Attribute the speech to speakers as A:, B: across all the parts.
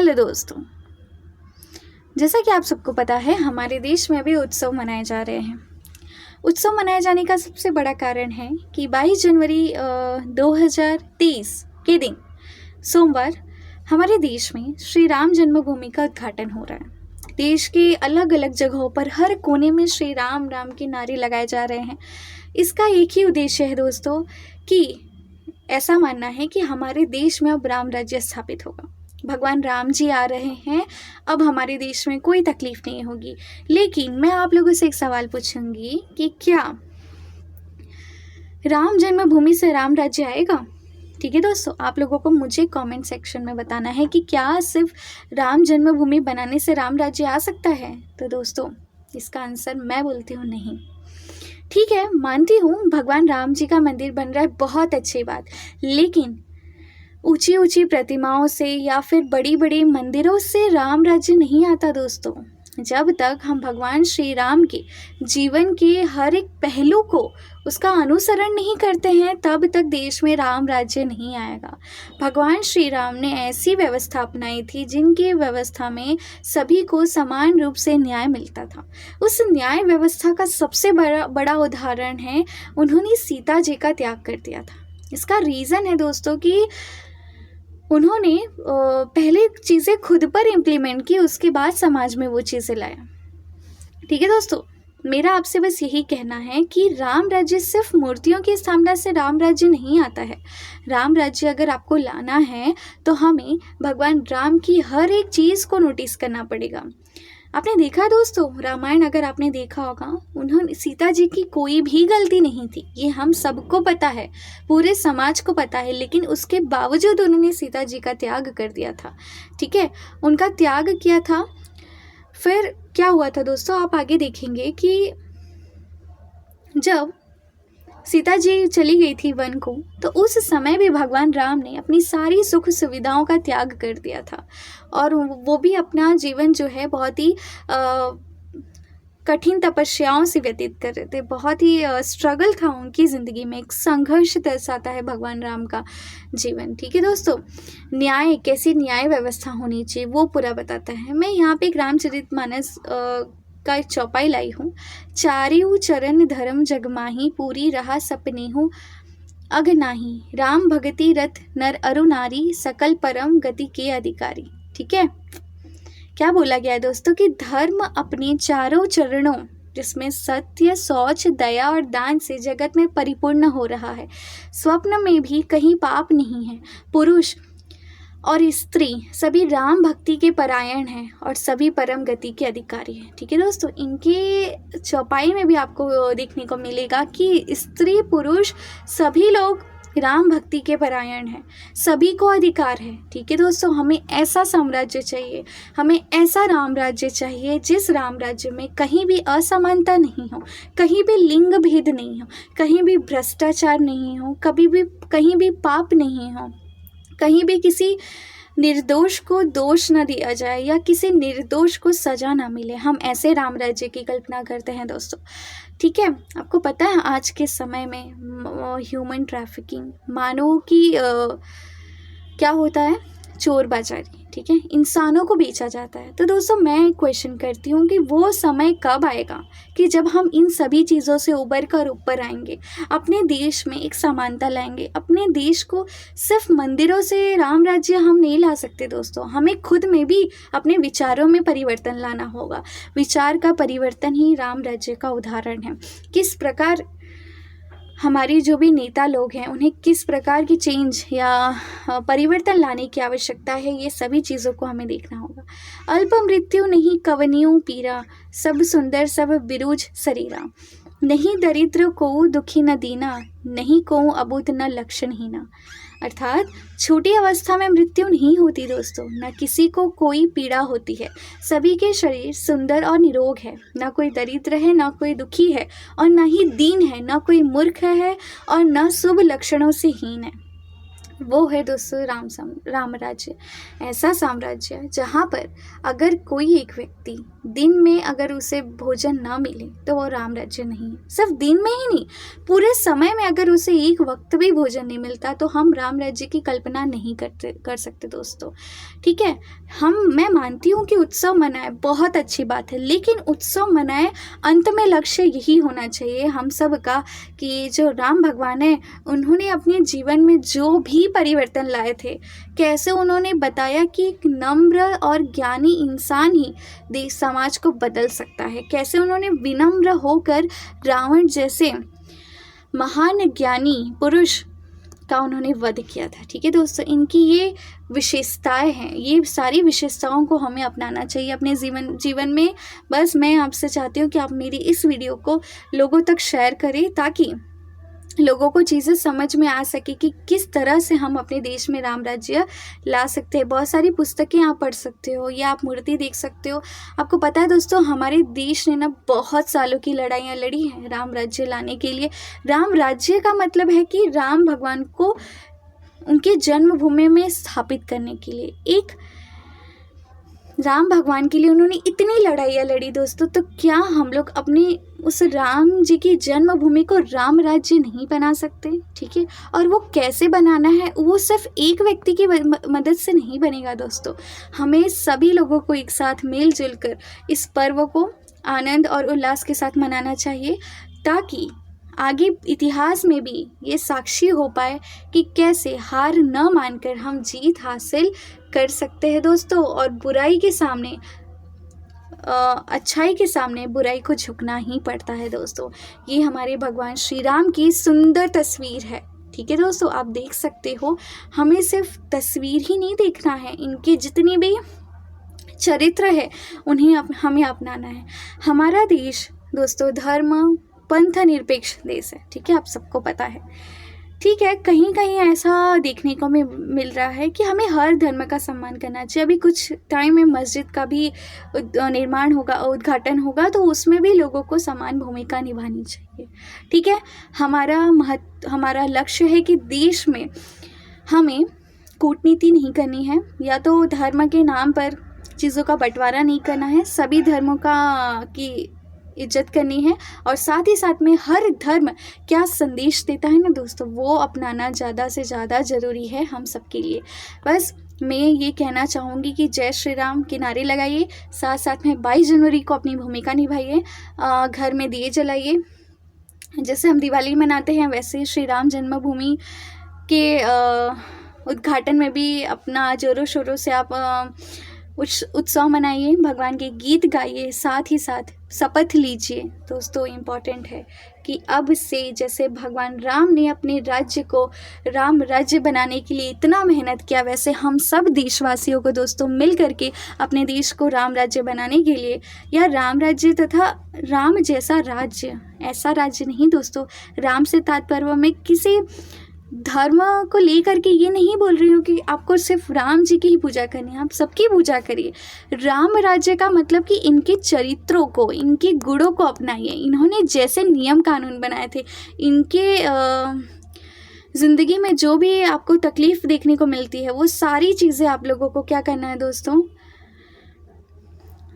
A: Hello दोस्तों, जैसा कि आप सबको पता है हमारे देश में अभी उत्सव मनाए जा रहे हैं। उत्सव मनाए जाने का सबसे बड़ा कारण है कि 22 जनवरी 2023 के दिन सोमवार हमारे देश में श्री राम जन्मभूमि का उद्घाटन हो रहा है। देश के अलग अलग जगहों पर हर कोने में श्री राम राम के नारे लगाए जा रहे हैं। इसका एक ही उद्देश्य है दोस्तों कि ऐसा मानना है कि हमारे देश में अब राम राज्य स्थापित होगा। भगवान राम जी आ रहे हैं, अब हमारे देश में कोई तकलीफ नहीं होगी। लेकिन मैं आप लोगों से एक सवाल पूछूंगी कि क्या राम जन्मभूमि से राम राज्य आएगा? ठीक है दोस्तों, आप लोगों को मुझे कमेंट सेक्शन में बताना है कि क्या सिर्फ राम जन्मभूमि बनाने से राम राज्य आ सकता है। तो दोस्तों इसका आंसर मैं बोलती हूँ नहीं। ठीक है, मानती हूँ भगवान राम जी का मंदिर बन रहा है, बहुत अच्छी बात, लेकिन ऊंची ऊंची प्रतिमाओं से या फिर बड़ी बड़ी मंदिरों से राम राज्य नहीं आता दोस्तों। जब तक हम भगवान श्री राम के जीवन के हर एक पहलू को उसका अनुसरण नहीं करते हैं तब तक देश में राम राज्य नहीं आएगा। भगवान श्री राम ने ऐसी व्यवस्था अपनाई थी जिनकी व्यवस्था में सभी को समान रूप से न्याय मिलता था। उस न्याय व्यवस्था का सबसे बड़ा उदाहरण है उन्होंने सीता जी का त्याग कर दिया था। इसका रीज़न है दोस्तों कि उन्होंने पहले चीज़ें खुद पर इम्प्लीमेंट की, उसके बाद समाज में वो चीज़ें लाया। ठीक है दोस्तों, मेरा आपसे बस यही कहना है कि राम राज्य सिर्फ मूर्तियों की स्थापना से राम राज्य नहीं आता है। राम राज्य अगर आपको लाना है तो हमें भगवान राम की हर एक चीज़ को नोटिस करना पड़ेगा। आपने देखा दोस्तों, रामायण अगर आपने देखा होगा, उन्होंने सीता जी की कोई भी गलती नहीं थी, ये हम सबको पता है, पूरे समाज को पता है, लेकिन उसके बावजूद उन्होंने सीता जी का त्याग कर दिया था। ठीक है, उनका त्याग किया था। फिर क्या हुआ था दोस्तों, आप आगे देखेंगे कि जब सीता जी चली गई थी वन को, तो उस समय भी भगवान राम ने अपनी सारी सुख सुविधाओं का त्याग कर दिया था और वो भी अपना जीवन जो है बहुत ही कठिन तपस्याओं से व्यतीत कर रहे थे। बहुत ही स्ट्रगल था उनकी ज़िंदगी में, एक संघर्ष दर्शाता है भगवान राम का जीवन। ठीक है दोस्तों, न्याय, कैसी न्याय व्यवस्था होनी चाहिए वो पूरा बताता है। मैं यहाँ पे एक रामचरितमानस का एक चौपाई लाई हूँ। चारिऊ चरण धर्म जगमाही, पूरी रहा सपनेहु अगनाही, राम भगति रथ नर अरु नारी, सकल परम गति के अधिकारी। ठीक है, क्या बोला गया है दोस्तों कि धर्म अपने चारों चरणों, जिसमें सत्य, शौच, दया और दान से जगत में परिपूर्ण हो रहा है। स्वप्न में भी कहीं पाप नहीं है। पुरुष और स्त्री सभी राम भक्ति के परायण हैं और सभी परम गति के अधिकारी हैं। ठीक है दोस्तों, इनके चौपाई में भी आपको देखने को मिलेगा कि स्त्री पुरुष सभी लोग राम भक्ति के परायण हैं, सभी को अधिकार है। ठीक है दोस्तों, हमें ऐसा साम्राज्य चाहिए, हमें ऐसा राम राज्य चाहिए जिस राम राज्य में कहीं भी असमानता नहीं हो, कहीं भी लिंग भेद नहीं हो, कहीं भी भ्रष्टाचार नहीं हो, कहीं भी पाप नहीं हो, कहीं भी किसी निर्दोष को दोष न दिया जाए या किसी निर्दोष को सजा ना मिले। हम ऐसे राम राज्य की कल्पना करते हैं दोस्तों। ठीक है, आपको पता है आज के समय में ह्यूमन ट्रैफिकिंग, मानव की क्या होता है, चोर बाजारी, ठीक है, इंसानों को बेचा जाता है। तो दोस्तों मैं क्वेश्चन करती हूँ कि वो समय कब आएगा कि जब हम इन सभी चीज़ों से उबर कर ऊपर आएंगे, अपने देश में एक समानता लाएंगे। अपने देश को सिर्फ मंदिरों से राम राज्य हम नहीं ला सकते दोस्तों, हमें खुद में भी अपने विचारों में परिवर्तन लाना होगा। विचार का परिवर्तन ही राम राज्य का उदाहरण है। किस प्रकार हमारी जो भी नेता लोग हैं उन्हें किस प्रकार की चेंज या परिवर्तन लाने की आवश्यकता है, ये सभी चीज़ों को हमें देखना होगा। अल्प मृत्यु नहीं कवनियों पीरा, सब सुंदर सब बिरुज शरीरा, नहीं दरिद्र को दुखी न दीना, नहीं को अबुध न लक्षणहीना। अर्थात छोटी अवस्था में मृत्यु नहीं होती दोस्तों, न किसी को कोई पीड़ा होती है, सभी के शरीर सुंदर और निरोग है, न कोई दरिद्र है, न कोई दुखी है और न ही दीन है, न कोई मूर्ख है और न शुभ लक्षणों से हीन है। वो है दोस्तों राम राज्य, ऐसा साम्राज्य जहाँ पर अगर कोई एक व्यक्ति दिन में अगर उसे भोजन ना मिले तो वो राम राज्य नहीं है। सिर्फ दिन में ही नहीं, पूरे समय में अगर उसे एक वक्त भी भोजन नहीं मिलता तो हम राम राज्य की कल्पना नहीं कर सकते दोस्तों। ठीक है, मैं मानती हूँ कि उत्सव मनाए बहुत अच्छी बात है, लेकिन उत्सव मनाए अंत में लक्ष्य यही होना चाहिए हम सब का कि जो राम भगवान है उन्होंने अपने जीवन में जो भी परिवर्तन लाए थे, कैसे उन्होंने बताया कि एक नम्र और ज्ञानी इंसान ही देश समाज को बदल सकता है, कैसे उन्होंने विनम्र होकर रावण जैसे महान ज्ञानी पुरुष का उन्होंने वध किया था। ठीक है दोस्तों, इनकी ये विशेषताएं हैं, ये सारी विशेषताओं को हमें अपनाना चाहिए अपने जीवन में। बस मैं आपसे चाहती हूँ कि आप मेरी इस वीडियो को लोगों तक शेयर करें ताकि लोगों को चीज़ें समझ में आ सके कि किस तरह से हम अपने देश में राम राज्य ला सकते हैं। बहुत सारी पुस्तकें आप पढ़ सकते हो या आप मूर्ति देख सकते हो। आपको पता है दोस्तों, हमारे देश ने ना बहुत सालों की लड़ाइयाँ लड़ी हैं राम राज्य लाने के लिए। राम राज्य का मतलब है कि राम भगवान को उनके जन्मभूमि में स्थापित करने के लिए, एक राम भगवान के लिए उन्होंने इतनी लड़ाइयाँ लड़ी दोस्तों। तो क्या हम लोग अपने उस राम जी की जन्मभूमि को राम राज्य नहीं बना सकते? ठीक है, और वो कैसे बनाना है, वो सिर्फ एक व्यक्ति की मदद से नहीं बनेगा दोस्तों। हमें सभी लोगों को एक साथ मिलजुल कर इस पर्व को आनंद और उल्लास के साथ मनाना चाहिए ताकि आगे इतिहास में भी ये साक्षी हो पाए कि कैसे हार न मानकर हम जीत हासिल कर सकते हैं दोस्तों। और बुराई के सामने अच्छाई के सामने बुराई को झुकना ही पड़ता है दोस्तों। ये हमारे भगवान श्री राम की सुंदर तस्वीर है। ठीक है दोस्तों, आप देख सकते हो, हमें सिर्फ तस्वीर ही नहीं देखना है, इनके जितनी भी चरित्र है उन्हें हमें अपनाना है। हमारा देश दोस्तों धर्म पंथ निरपेक्ष देश है। ठीक है, आप सबको पता है। ठीक है, कहीं कहीं ऐसा देखने को मिल रहा है कि हमें हर धर्म का सम्मान करना चाहिए। अभी कुछ टाइम में मस्जिद का भी निर्माण होगा, उद्घाटन होगा, तो उसमें भी लोगों को समान भूमिका निभानी चाहिए। ठीक है, हमारा लक्ष्य है कि देश में हमें कूटनीति नहीं करनी है, या तो धर्म के नाम पर चीज़ों का बंटवारा नहीं करना है, सभी धर्मों की इज्जत करनी है, और साथ ही साथ में हर धर्म क्या संदेश देता है ना दोस्तों, वो अपनाना ज़्यादा से ज़्यादा ज़रूरी है हम सबके लिए। बस मैं ये कहना चाहूँगी कि जय श्री राम के नारे लगाइए, साथ साथ में 22 जनवरी को अपनी भूमिका निभाइए, घर में दिए जलाइए। जैसे हम दिवाली मनाते हैं वैसे श्री राम जन्मभूमि के उद्घाटन में भी अपना जोरों शोरों से आप उत्सव मनाइए, भगवान के गीत गाइए, साथ ही साथ शपथ लीजिए दोस्तों। इम्पॉर्टेंट है कि अब से जैसे भगवान राम ने अपने राज्य को राम राज्य बनाने के लिए इतना मेहनत किया, वैसे हम सब देशवासियों को दोस्तों मिल करके अपने देश को राम राज्य बनाने के लिए, या राम राज्य तथा राम जैसा राज्य, ऐसा राज्य नहीं दोस्तों। राम से तात्पर्य मैं किसी धर्म को लेकर के ये नहीं बोल रही हूँ कि आपको सिर्फ राम जी की ही पूजा करनी है, आप सबकी पूजा करिए। राम राज्य का मतलब कि इनके चरित्रों को, इनके गुणों को अपनाइए। इन्होंने जैसे नियम कानून बनाए थे, इनके ज़िंदगी में जो भी आपको तकलीफ़ देखने को मिलती है, वो सारी चीज़ें आप लोगों को क्या करना है दोस्तों,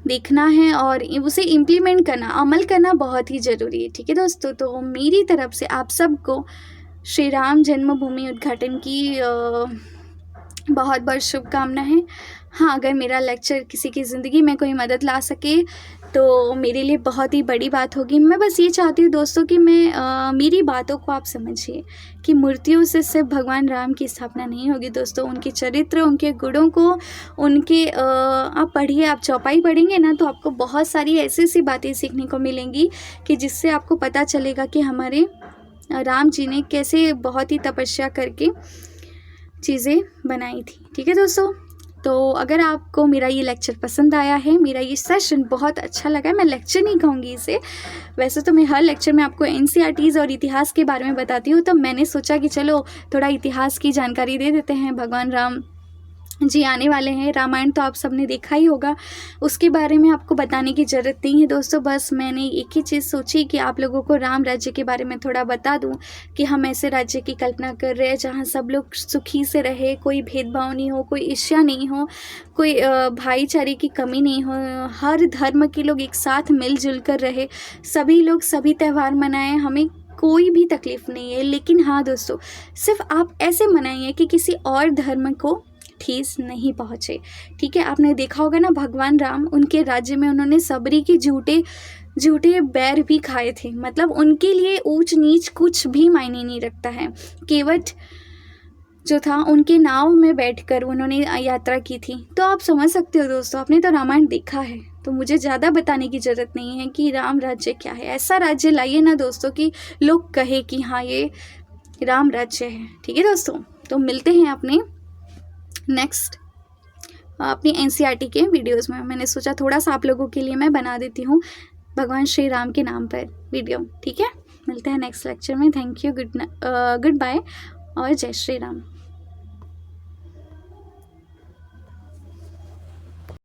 A: देखना है और उसे इम्प्लीमेंट करना, अमल करना बहुत ही ज़रूरी है। ठीक है दोस्तों, तो मेरी तरफ से आप सबको श्री राम जन्मभूमि उद्घाटन की बहुत बहुत शुभकामना है। हाँ, अगर मेरा लेक्चर किसी की ज़िंदगी में कोई मदद ला सके तो मेरे लिए बहुत ही बड़ी बात होगी। मैं बस ये चाहती हूँ दोस्तों कि मेरी बातों को आप समझिए कि मूर्तियों से सिर्फ भगवान राम की स्थापना नहीं होगी दोस्तों। उनके चरित्र, उनके गुणों को, उनके आप पढ़िए, आप चौपाई पढ़ेंगे ना तो आपको बहुत सारी ऐसी ऐसी बातें सीखने को मिलेंगी कि जिससे आपको पता चलेगा कि हमारे राम जी ने कैसे बहुत ही तपस्या करके चीज़ें बनाई थी। ठीक है दोस्तों, तो अगर आपको मेरा ये लेक्चर पसंद आया है, मेरा ये सेशन बहुत अच्छा लगा, मैं लेक्चर नहीं कहूँगी इसे, वैसे तो मैं हर लेक्चर में आपको एनसीईआरटीज़ और इतिहास के बारे में बताती हूँ, तो मैंने सोचा कि चलो थोड़ा इतिहास की जानकारी दे देते हैं। भगवान राम जी आने वाले हैं, रामायण तो आप सबने देखा ही होगा, उसके बारे में आपको बताने की ज़रूरत नहीं है दोस्तों। बस मैंने एक ही चीज़ सोची कि आप लोगों को राम राज्य के बारे में थोड़ा बता दूं कि हम ऐसे राज्य की कल्पना कर रहे हैं जहां सब लोग सुखी से रहे, कोई भेदभाव नहीं हो, कोई ईर्ष्या नहीं हो, कोई भाईचारे की कमी नहीं हो, हर धर्म के लोग एक साथ मिलजुल कर रहे, सभी लोग सभी त्यौहार मनाएं, हमें कोई भी तकलीफ़ नहीं है। लेकिन हाँ दोस्तों, सिर्फ आप ऐसे मनाइए कि किसी और धर्म को ठेस नहीं पहुँचे। ठीक है, आपने देखा होगा ना, भगवान राम उनके राज्य में उन्होंने सबरी के झूठे बैर भी खाए थे। मतलब उनके लिए ऊंच नीच कुछ भी मायने नहीं रखता है। केवट जो था, उनके नाव में बैठकर उन्होंने यात्रा की थी। तो आप समझ सकते हो दोस्तों, आपने तो रामायण देखा है, तो मुझे ज़्यादा बताने की ज़रूरत नहीं है कि राम राज्य क्या है। ऐसा राज्य लाइए ना दोस्तों कि लोग कहे कि हाँ ये राम राज्य है। ठीक है दोस्तों, तो मिलते हैं अपने नेक्स्ट अपनी एनसीईआरटी के वीडियोस में। मैंने सोचा थोड़ा सा आप लोगों के लिए मैं बना देती हूँ भगवान श्री राम के नाम पर वीडियो। ठीक है, मिलते हैं नेक्स्ट लेक्चर में। थैंक यू, गुड बाय और जय श्री राम।